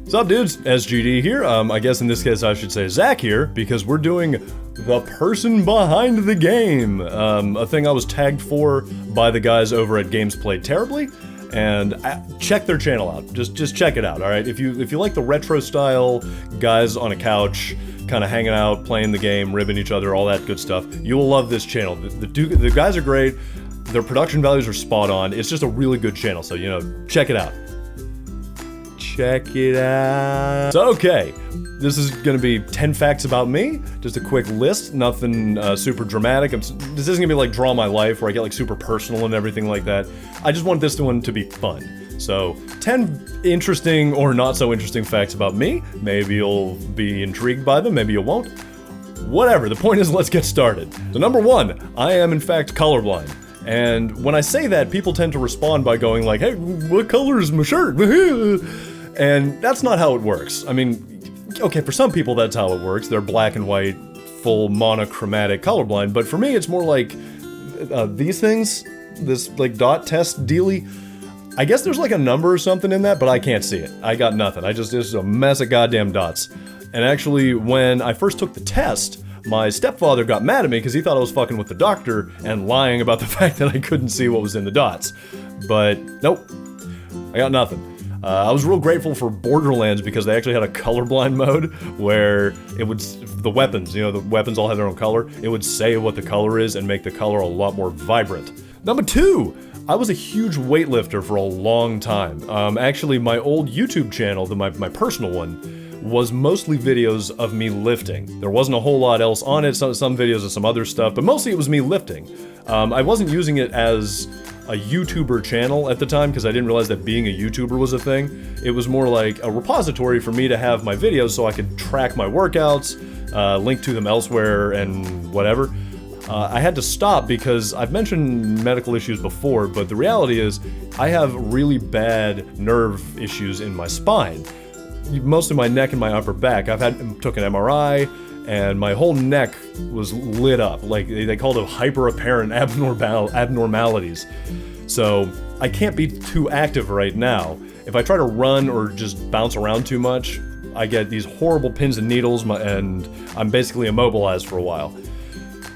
What's up, dudes? SGD here. I guess in this case I should say Zach here, because we're doing the person behind the game. A thing I was tagged for by the guys over at Games Played Terribly, and check their channel out. Just check it out, all right? If you like the retro style guys on a couch, kind of hanging out, playing the game, ribbing each other, all that good stuff, you will love this channel. The guys are great. Their production values are spot on. It's just a really good channel, so, you know, check it out. Check it out. So, okay, this is gonna be 10 facts about me. Just a quick list, nothing super dramatic. This isn't gonna be like Draw My Life, where I get like super personal and everything like that. I just want this one to be fun. So, 10 interesting or not so interesting facts about me. Maybe you'll be intrigued by them, maybe you won't. Whatever, the point is, let's get started. So number 1, I am in fact colorblind. And when I say that, people tend to respond by going like, hey, what color is my shirt? And that's not how it works. I mean, okay, for some people that's how it works. They're black and white, full monochromatic colorblind. But for me, it's more like these things, this like dot test dealy. I guess there's like a number or something in that, but I can't see it. I got nothing. It's just a mess of goddamn dots. And actually, when I first took the test, my stepfather got mad at me because he thought I was fucking with the doctor and lying about the fact that I couldn't see what was in the dots. But nope, I got nothing. I was real grateful for Borderlands because they actually had a colorblind mode where it would, the weapons, you know, the weapons all have their own color, it would say what the color is and make the color a lot more vibrant. Number 2, I was a huge weightlifter for a long time. Actually, my old YouTube channel, my personal one, was mostly videos of me lifting. There wasn't a whole lot else on it, some videos of some other stuff, but mostly it was me lifting. I wasn't using it as a YouTuber channel at the time because I didn't realize that being a YouTuber was a thing. It was more like a repository for me to have my videos so I could track my workouts, link to them elsewhere, and whatever. I had to stop because I've mentioned medical issues before, but the reality is I have really bad nerve issues in my spine. Mostly my neck and my upper back. Took an MRI, and my whole neck was lit up. Like, they called it hyper-apparent abnormalities. So, I can't be too active right now. If I try to run or just bounce around too much, I get these horrible pins and needles, and I'm basically immobilized for a while.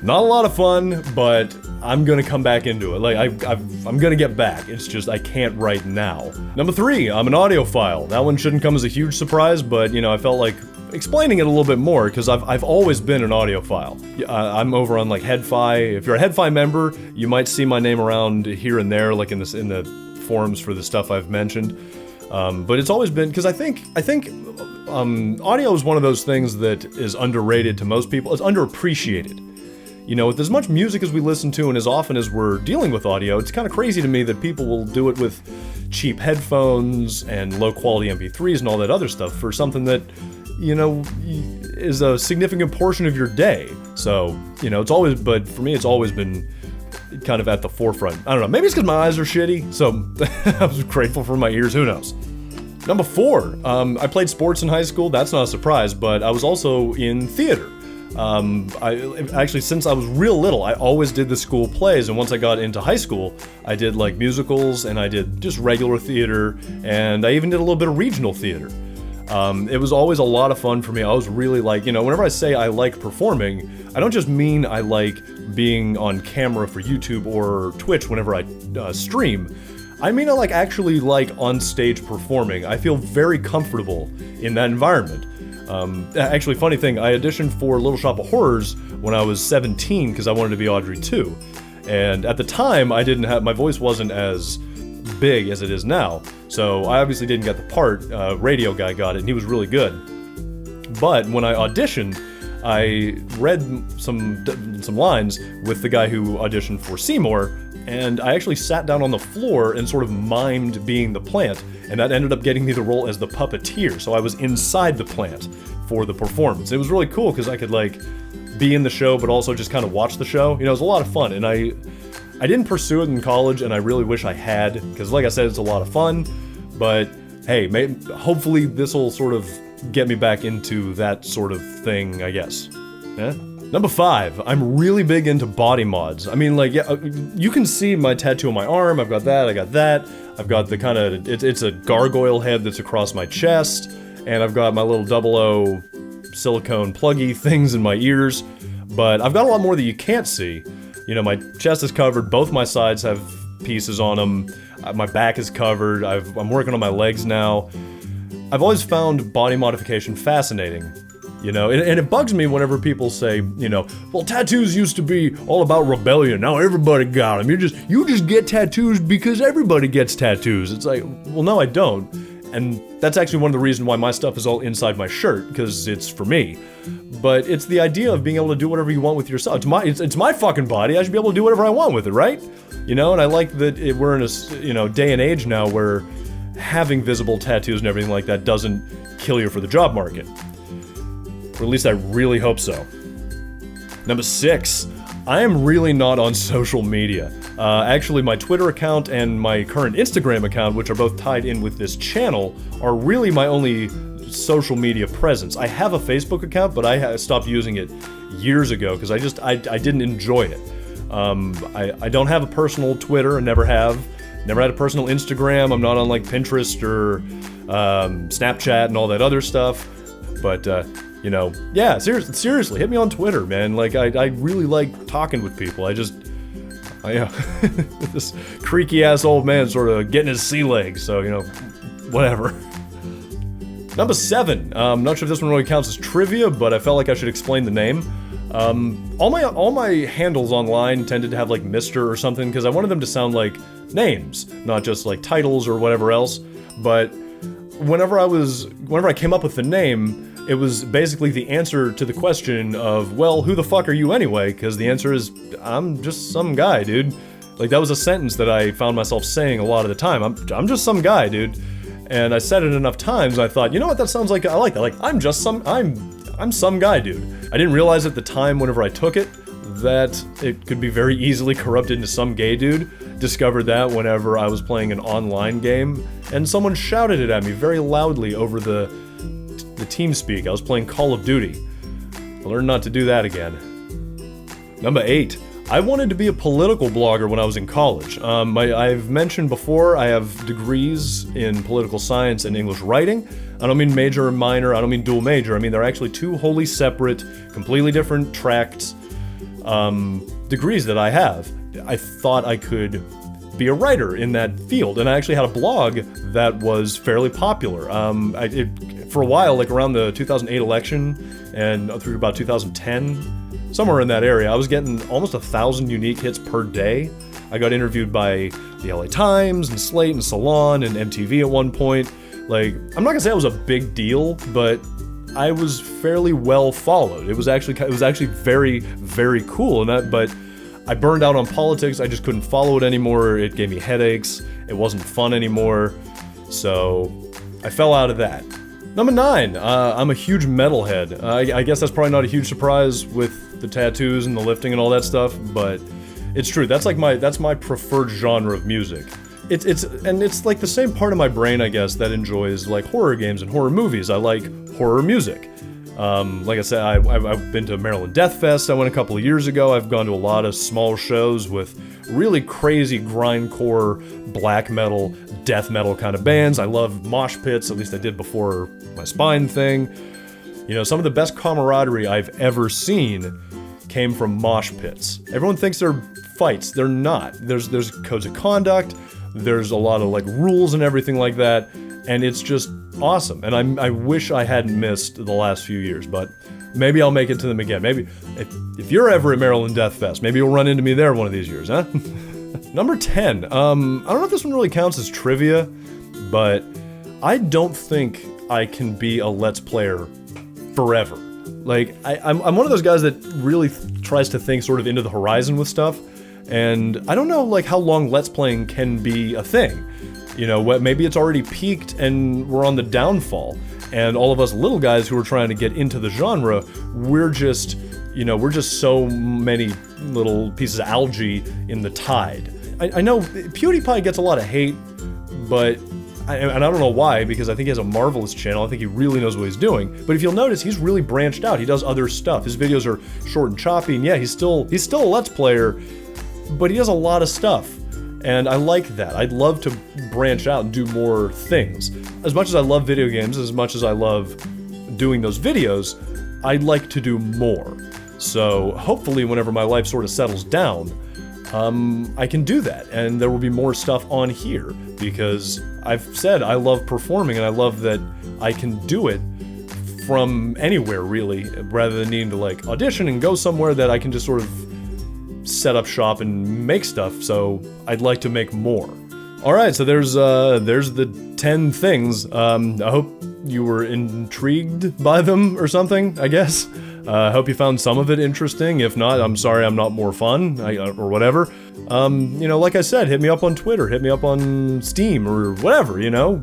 Not a lot of fun, but I'm gonna come back into it. Like, I'm gonna get back. It's just I can't right now. Number 3, I'm an audiophile. That one shouldn't come as a huge surprise, but, you know, I felt like explaining it a little bit more, because I've always been an audiophile. I'm over on, like, HeadFi. If you're a HeadFi member, you might see my name around here and there, like in the forums for the stuff I've mentioned. But it's always been, because I think audio is one of those things that is underrated to most people. It's underappreciated. You know, with as much music as we listen to and as often as we're dealing with audio, it's kind of crazy to me that people will do it with cheap headphones and low-quality MP3s and all that other stuff for something that, you know, is a significant portion of your day. So, you know, but for me, it's always been kind of at the forefront. I don't know, maybe it's because my eyes are shitty, so I was grateful for my ears, who knows. Number 4, I played sports in high school. That's not a surprise, but I was also in theater. Actually, since I was real little, I always did the school plays, and once I got into high school, I did like musicals, and I did just regular theater, and I even did a little bit of regional theater. It was always a lot of fun for me. I was really like, you know, whenever I say I like performing, I don't just mean I like being on camera for YouTube or Twitch whenever I stream. I mean I actually like on-stage performing. I feel very comfortable in that environment. Actually, funny thing, I auditioned for Little Shop of Horrors when I was 17 because I wanted to be Audrey too. And at the time, my voice wasn't as big as it is now. So I obviously didn't get the part. Radio guy got it, and he was really good. But when I auditioned, I read some lines with the guy who auditioned for Seymour, and I actually sat down on the floor and sort of mimed being the plant, and that ended up getting me the role as the puppeteer, so I was inside the plant for the performance. It was really cool because I could like be in the show but also just kind of watch the show. You know, it was a lot of fun, and I didn't pursue it in college, and I really wish I had, because like I said, it's a lot of fun, but hey, hopefully this will sort of get me back into that sort of thing, I guess. Yeah? Number 5, I'm really big into body mods. I mean, like, yeah, you can see my tattoo on my arm. I've got that, I got that. I've got the kind of, it's a gargoyle head that's across my chest. and I've got my little 00 silicone pluggy things in my ears, but I've got a lot more that you can't see. You know, my chest is covered, both my sides have pieces on them, my back is covered, I'm working on my legs now. I've always found body modification fascinating. You know, and it bugs me whenever people say, you know, well, tattoos used to be all about rebellion, now everybody got them. You just get tattoos because everybody gets tattoos. It's like, well, no, I don't. And that's actually one of the reasons why my stuff is all inside my shirt, because it's for me. But it's the idea of being able to do whatever you want with yourself. It's my fucking body, I should be able to do whatever I want with it, right? You know, and I like that we're in a, day and age now where having visible tattoos and everything like that doesn't kill you for the job market. Or at least I really hope so. Number 6, I am really not on social media. Actually, my Twitter account and my current Instagram account, which are both tied in with this channel, are really my only social media presence. I have a Facebook account, but I stopped using it years ago because I didn't enjoy it. I don't have a personal Twitter, and never have. Never had a personal Instagram. I'm not on like Pinterest or Snapchat and all that other stuff. But you know, yeah, seriously, hit me on Twitter, man. Like, I really like talking with people. This creaky-ass old man sort of getting his sea legs, so, you know, whatever. Number 7, I'm not sure if this one really counts as trivia, but I felt like I should explain the name. All my handles online tended to have, like, Mr. or something, because I wanted them to sound like names, not just, like, titles or whatever else. But whenever I came up with the name, it was basically the answer to the question of, well, who the fuck are you anyway? Because the answer is, I'm just some guy, dude. Like, that was a sentence that I found myself saying a lot of the time. I'm just some guy, dude. And I said it enough times, I thought, you know what, that sounds like, I like that. Like, I'm some guy, dude. I didn't realize at the time, whenever I took it, that it could be very easily corrupted into some gay dude. Discovered that whenever I was playing an online game, and someone shouted it at me very loudly over the TeamSpeak. I was playing Call of Duty. I learned not to do that again. Number 8. I wanted to be a political blogger when I was in college. I've mentioned before, I have degrees in political science and English writing. I don't mean major or minor, I don't mean dual major. I mean, they're actually two wholly separate, completely different tracks, degrees that I have. I thought I could be a writer in that field, and I actually had a blog that was fairly popular. For a while, like around the 2008 election and through about 2010, somewhere in that area, I was getting almost 1,000 unique hits per day. I got interviewed by the LA Times and Slate and Salon and MTV at one point. Like, I'm not gonna say I was a big deal, but I was fairly well followed. It was actually very, very cool. But I burned out on politics. I just couldn't follow it anymore. It gave me headaches. It wasn't fun anymore. So I fell out of that. Number 9, I'm a huge metalhead. I guess that's probably not a huge surprise with the tattoos and the lifting and all that stuff, but it's true. That's my preferred genre of music. It's like the same part of my brain, I guess, that enjoys like horror games and horror movies. I like horror music. Like I said, I've been to Maryland Death Fest. I went a couple of years ago. I've gone to a lot of small shows with really crazy grindcore, black metal, death metal kind of bands. I love mosh pits, at least I did before my spine thing. You know, some of the best camaraderie I've ever seen came from mosh pits. Everyone thinks they're fights. They're not. There's codes of conduct. There's a lot of like rules and everything like that. And it's just awesome. And I wish I hadn't missed the last few years, but maybe I'll make it to them again. Maybe if you're ever at Maryland Death Fest, maybe you'll run into me there one of these years, huh? Number 10. I don't know if this one really counts as trivia, but I don't think I can be a Let's Player forever. Like, I'm one of those guys that really tries to think sort of into the horizon with stuff, and I don't know like how long Let's Playing can be a thing. You know, maybe it's already peaked and we're on the downfall, and all of us little guys who are trying to get into the genre, we're just so many little pieces of algae in the tide. I know PewDiePie gets a lot of hate, but and I don't know why, because I think he has a marvelous channel. I think he really knows what he's doing. But if you'll notice, he's really branched out. He does other stuff. His videos are short and choppy, and yeah, he's still a Let's Player, but he does a lot of stuff. And I like that. I'd love to branch out and do more things. As much as I love video games, as much as I love doing those videos, I'd like to do more. So hopefully whenever my life sort of settles down, I can do that, and there will be more stuff on here, because I've said I love performing, and I love that I can do it from anywhere, really, rather than needing to, like, audition and go somewhere that I can just sort of set up shop and make stuff, so I'd like to make more. Alright, so there's the 10 things. I hope you were intrigued by them or something, I guess. I hope you found some of it interesting. If not, I'm sorry I'm not more fun, or whatever. You know, like I said, hit me up on Twitter, hit me up on Steam, or whatever, you know?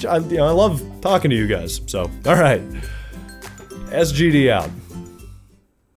I love talking to you guys, so, alright. SGD out.